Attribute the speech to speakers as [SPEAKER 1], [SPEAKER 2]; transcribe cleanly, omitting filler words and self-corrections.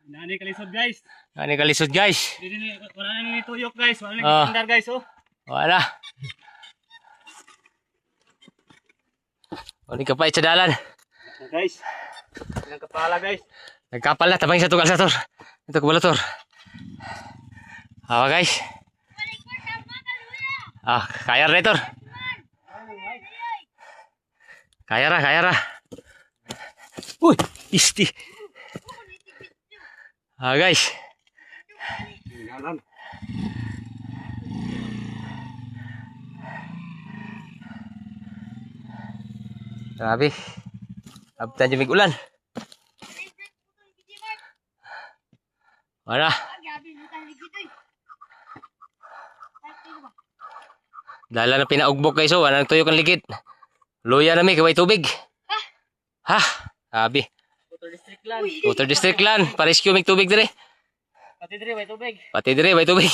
[SPEAKER 1] Nani kalisod guys.
[SPEAKER 2] Nani kalisod guys.
[SPEAKER 1] Wala na ni tuyok guys. Wala na ni guys oh.
[SPEAKER 2] Wala. Wala ka pa sa dalan.
[SPEAKER 1] Guys. Ilang kapala guys.
[SPEAKER 2] Nagkapal na tabang sa tugal sa tor. Ito kabalator. Hawa guys. Kaya ra tor. Kaya ra. Uy, isti. Guys. Grabe. Abtan jemig ulan. Wala. Dala na pinaugbok guys oh, wala nang tuyok ang ligid. Luya na mi kaway tubig. Ha? Grabe. Water district lan. Pa-rescue mig tubig dire.
[SPEAKER 1] Pati dire may tubig.
[SPEAKER 2] Pati dire may tubig.